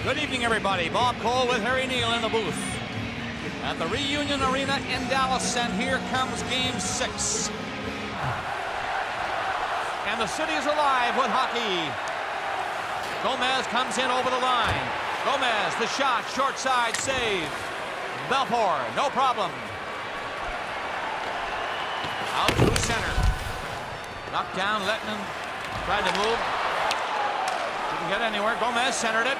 Good evening, everybody. Bob Cole with Harry Neal in the booth at the Reunion Arena in Dallas, and here comes Game 6. And the city is alive with hockey. Gomez comes in over the line. Gomez, the shot, short side, save. Belfour, no problem. Out through center. Knocked down, Lettinen tried to move. Didn't get anywhere. Gomez centered it.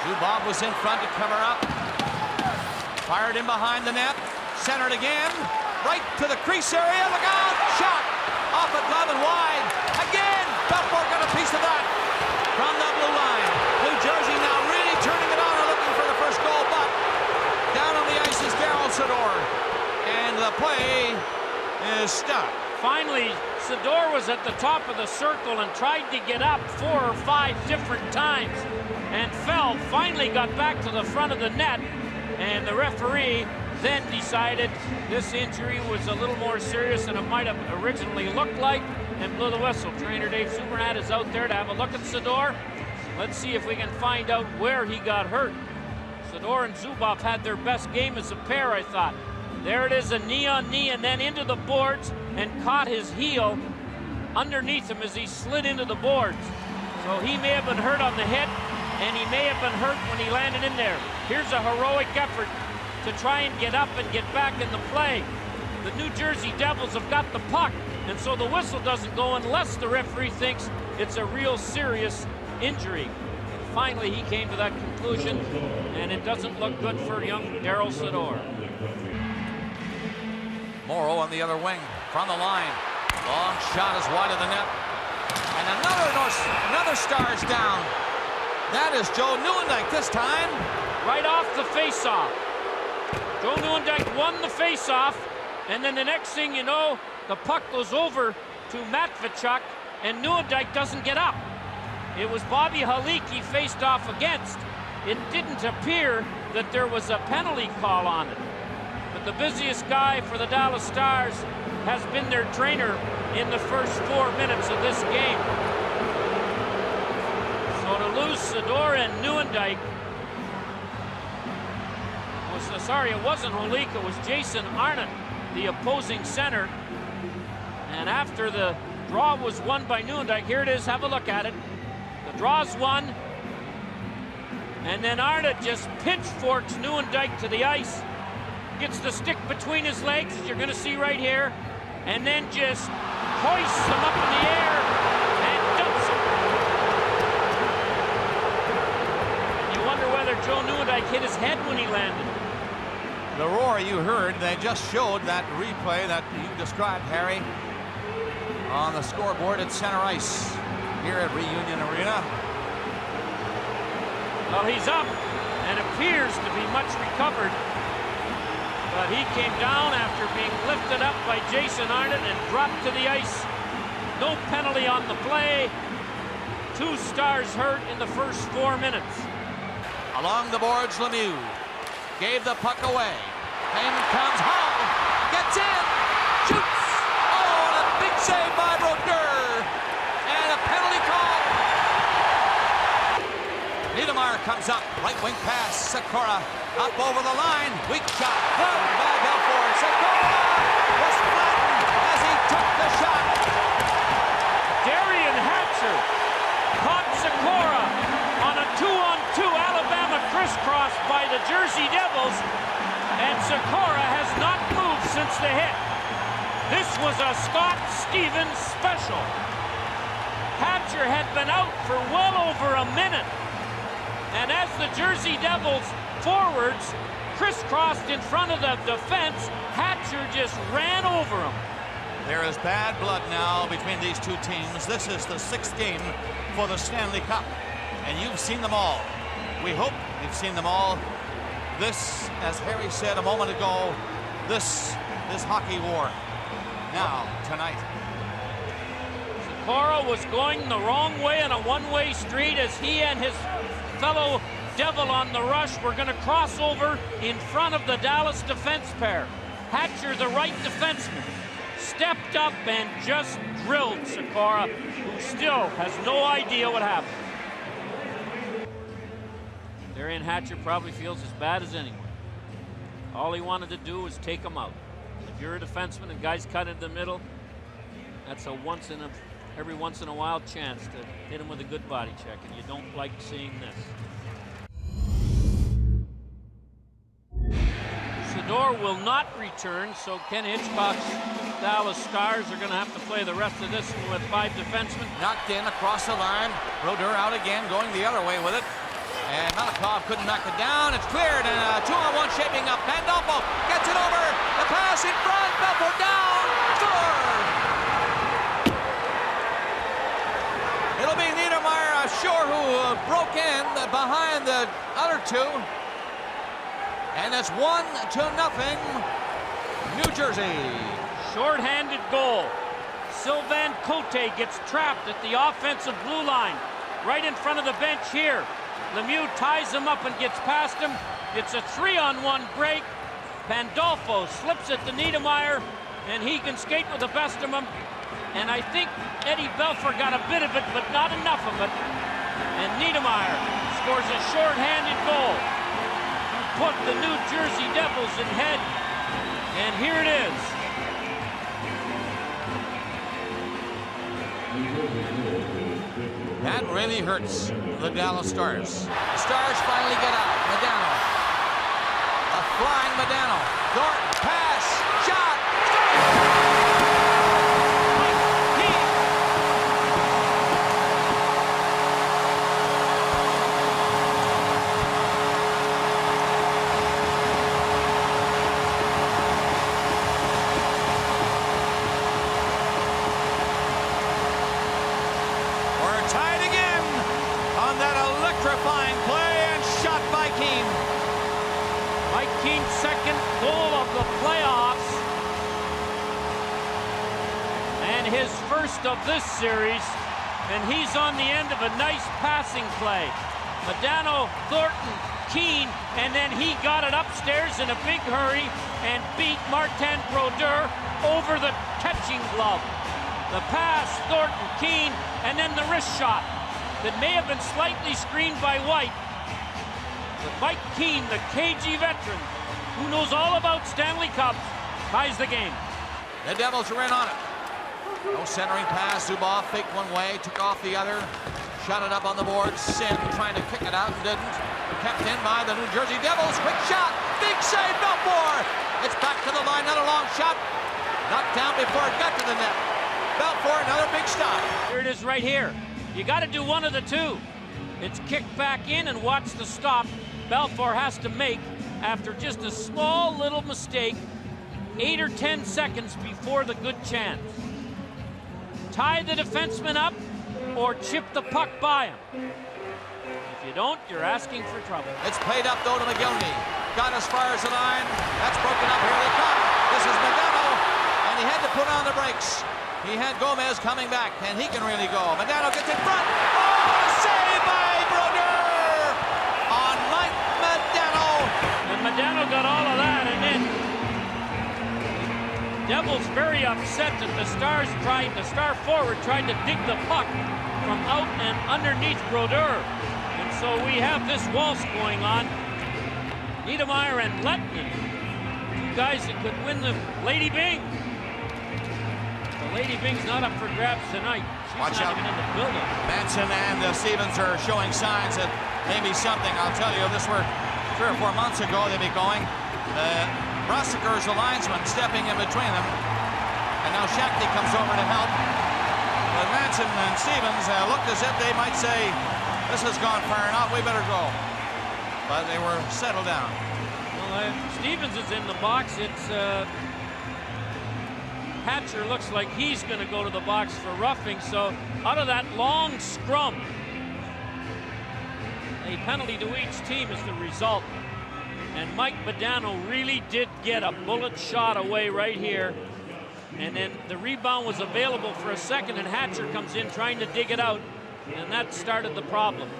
Zubov was in front to cover up. Fired in behind the net. Centered again. Right to the crease area. Look out! Shot! Off a glove and wide. Again! Belfour got a piece of that. From the blue line. New Jersey now really turning it on and looking for the first goal, but down on the ice is Daryl Sador. And the play is stopped. Finally, Sador was at the top of the circle and tried to get up 4 or 5 different times and fell. Finally got back to the front of the net, and the referee then decided this injury was a little more serious than it might have originally looked like and blew the whistle. Trainer Dave Supernat is out there to have a look at Sador. Let's see if we can find out where he got hurt. Sador and Zubov had their best game as a pair, I thought. There it is, a knee-on-knee, and then into the boards and caught his heel underneath him as he slid into the boards. So he may have been hurt on the hit, and he may have been hurt when he landed in there. Here's a heroic effort to try and get up and get back in the play. The New Jersey Devils have got the puck, and so the whistle doesn't go unless the referee thinks it's a real serious injury. Finally, he came to that conclusion, and it doesn't look good for young Daryl Sador. Morrow on the other wing, from the line. Long shot is wide of the net. And another Stars down. That is Joe Nieuwendyk this time. Right off the face-off. Joe Nieuwendyk won the face-off, and then the next thing you know, the puck goes over to Matvichuk, and Nieuwendyk doesn't get up. It was Bobby Halik he faced off against. It didn't appear that there was a penalty call on it. But the busiest guy for the Dallas Stars has been their trainer in the first 4 minutes of this game. So to lose Sador and Nieuwendyk was, sorry, it wasn't Holik, it was Jason Arnott, the opposing center. And after the draw was won by Nieuwendyk, here it is, have a look at it. The draw's won, and then Arnott just pitchforks Nieuwendyk to the ice. Gets the stick between his legs, as you're going to see right here, and then just hoists him up in the air and dumps him. And you wonder whether Joe Nieuwendyk hit his head when he landed. The roar you heard, they just showed that replay that you described, Harry, on the scoreboard at center ice here at Reunion Arena. Well, he's up and appears to be much recovered. But he came down after being lifted up by Jason Arnott and dropped to the ice. No penalty on the play. 2 Stars hurt in the first 4 minutes. Along the boards, Lemieux gave the puck away. In comes Hall. Gets in. Shoots. Oh, and a big save by Brodeur. And a penalty call. Niedermayer comes up. Right wing pass. Sikora up over the line. Weak shot. Blocked by Belfour. Sikora was flattened as he took the shot. Darian Hatcher caught Sikora on a 2-on-2 Alabama crisscross by the Jersey Devils, and Sikora has not moved since the hit. This was a Scott Stevens special. Hatcher had been out for well over a minute, and as the Jersey Devils forwards crisscrossed in front of the defense, Hatcher just ran over him. There is bad blood now between these two teams. This is the 6th game for the Stanley Cup, and you've seen them all. We hope you've seen them all. This, as Harry said a moment ago, this is hockey war. Now, tonight. Sikora was going the wrong way on a one-way street as he and his fellow Devil on the rush were going to cross over in front of the Dallas defense pair. Hatcher, the right defenseman, stepped up and just drilled Sikora, who still has no idea what happened. Ryan Hatcher probably feels as bad as anyone. All he wanted to do was take him out. If you're a defenseman and guys cut into the middle, that's a every once in a while chance to hit him with a good body check, and you don't like seeing this. Sador will not return, so Ken Hitchcock's Dallas Stars are going to have to play the rest of this one with 5 defensemen. Knocked in across the line. Brodeur out again, going the other way with it. And Malikov couldn't knock it down. It's cleared, and a 2-on-1 shaping up. Pandolfo gets it over. The pass in front. Belfort down. Scored! It'll be Niedermeyer, sure, who broke in behind the other two. And it's 1-0, New Jersey. Short-handed goal. Sylvain Cote gets trapped at the offensive blue line, right in front of the bench here. Lemieux ties him up and gets past him. It's a 3-on-1 break. Pandolfo slips it to Niedermeyer, and he can skate with the best of them. And I think Eddie Belfour got a bit of it, but not enough of it. And Niedermeyer scores a short-handed goal to put the New Jersey Devils in head. And here it is. That really hurts the Dallas Stars. The Stars finally get out. Modano. A flying Modano. Thornton, pass, shot. Tied again on that electrifying play and shot by Keane. Mike Keane's second goal of the playoffs and his first of this series, and he's on the end of a nice passing play. Modano, Thornton, Keane, and then he got it upstairs in a big hurry and beat Martin Brodeur over the catching glove. The pass, Thornton, Keane, and then the wrist shot that may have been slightly screened by White. But Mike Keane, the KG veteran, who knows all about Stanley Cups, ties the game. The Devils are in on it. No centering pass. Zubov faked one way, took off the other, shot it up on the board. Sin trying to kick it out and didn't. Kept in by the New Jersey Devils. Quick shot. Big save, Belfour. It's back to the line. Another long shot. Knocked down before it got to the net. Belfour, another big stop. Here it is right here. You got to do one of the two. It's kicked back in and watch the stop Belfour has to make after just a small little mistake 8 or 10 seconds before the good chance. Tie the defenseman up or chip the puck by him. If you don't, you're asking for trouble. It's played up though to McGillney. Got as far as the line. That's broken up. Here they come. This is Modano, and he had to put on the brakes. He had Gomez coming back, and he can really go. Modano gets in front. Oh, save by Brodeur on Mike Modano. And Modano got all of that, and then Devils very upset that the star forward tried to dig the puck from out and underneath Brodeur. And so we have this waltz going on. Niedermeyer and Lettman, two guys that could win the Lady Byng. Lady Bing's not up for grabs tonight. She's Watch not out. even in the building. Manson and Stevens are showing signs that maybe something. I'll tell you, if this were 3 or 4 months ago, they'd be going. Rossiker's the linesman stepping in between them. And now Shakti comes over to help. But Manson and Stevens looked as if they might say, this has gone far enough, we better go. But they were settled down. Well, Stevens is in the box. It's Hatcher looks like he's going to go to the box for roughing. So out of that long scrum, a penalty to each team is the result. And Mike Modano really did get a bullet shot away right here. And then the rebound was available for a second, and Hatcher comes in trying to dig it out. And that started the problem.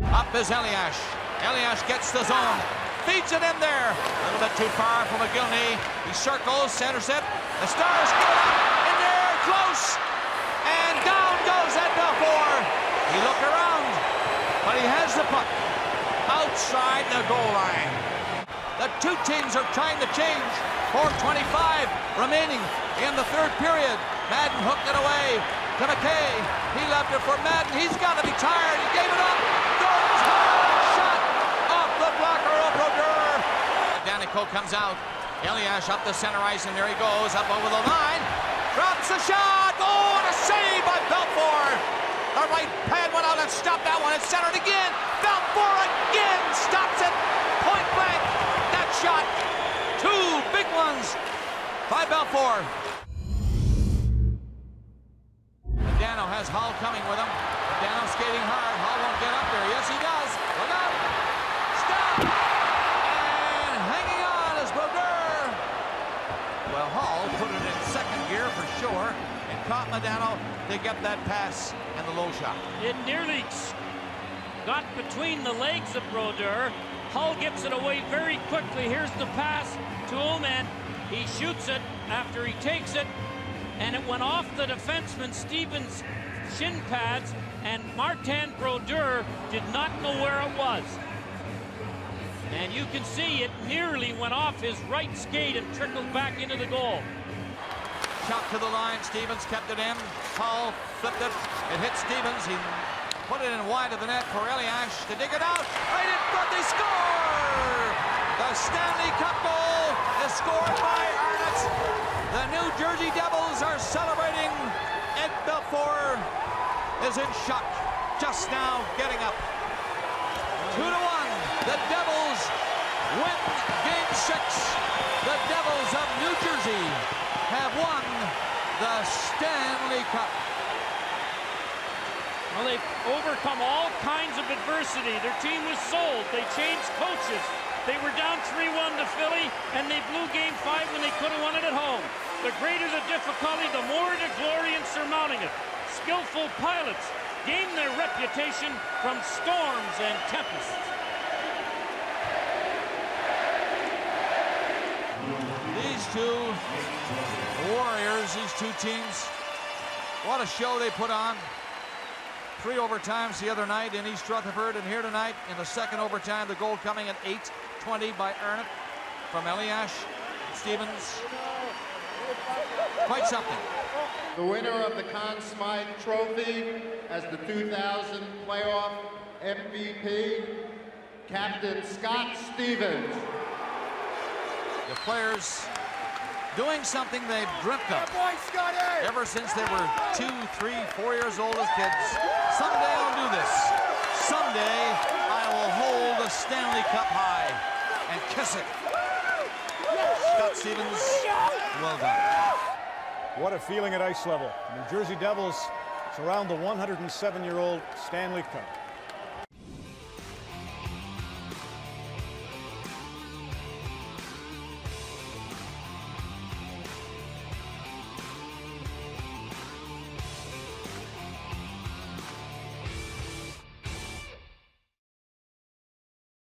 Up is Eliash. Eliash gets the zone. Feeds it in there. A little bit too far for McGillney. He circles, centers it. The Stars get it up in there, close. And down goes that Belfour. He looked around. outside the goal line. The two teams are trying to change. 4:25 remaining in the third period. Madden hooked it away to McKay. He left it for Madden. He's got to be tired. He gave it up. Goes hard. Shot off the blocker of Brodeur. Danico comes out. Elias up the center ice, and there he goes up over the line. Drops the shot. Oh, and a save by Belfour. The right pad went out and stopped that one. It's centered again. Belfour again stops it. Point blank. That shot. Two big ones by Belfour. Dano has Hull coming with him. Dano skating hard. Hull won't get up there. Yes, he does. Look out. Stop. And hanging on is Brodeur. Well, Hull put it in second gear for sure and caught Modano to get that pass and the low shot. It nearly got between the legs of Brodeur. Hull gets it away very quickly. Here's the pass to Ullman. He shoots it after he takes it, and it went off the defenseman Stevens' shin pads, and Martin Brodeur did not know where it was. And you can see it nearly went off his right skate and trickled back into the goal. Shot to the line. Stevens kept it in. Hull flipped it. It hit Stevens. He put it in wide of the net for Elias to dig it out. Right in front, they score! The Stanley Cup goal is scored by Arnott. The New Jersey Devils are celebrating. Ed Belfour is in shock just now getting up. 2-1. The Devils win Game 6. The Devils of New Jersey have won the Stanley Cup. Well, they've overcome all kinds of adversity. Their team was sold. They changed coaches. They were down 3-1 to Philly, and they blew Game 5 when they could have won it at home. The greater the difficulty, the more the glory in surmounting it. Skillful pilots gain their reputation from storms and tempests. These two warriors, these two teams, what a show they put on. 3 overtimes the other night in East Rutherford, and here tonight in the second overtime, the goal coming at 8:20 by Arnott from Elias Stevens. Quite something. The winner of the Conn Smythe Trophy as the 2000 playoff MVP, Captain Scott Stevens. The players doing something they've dreamt of ever since they were 2, 3, 4 years old as kids. Someday I'll do this. Someday I will hold the Stanley Cup high and kiss it. Scott Stevens, well done. What a feeling at ice level. New Jersey Devils surround the 107-year-old Stanley Cup.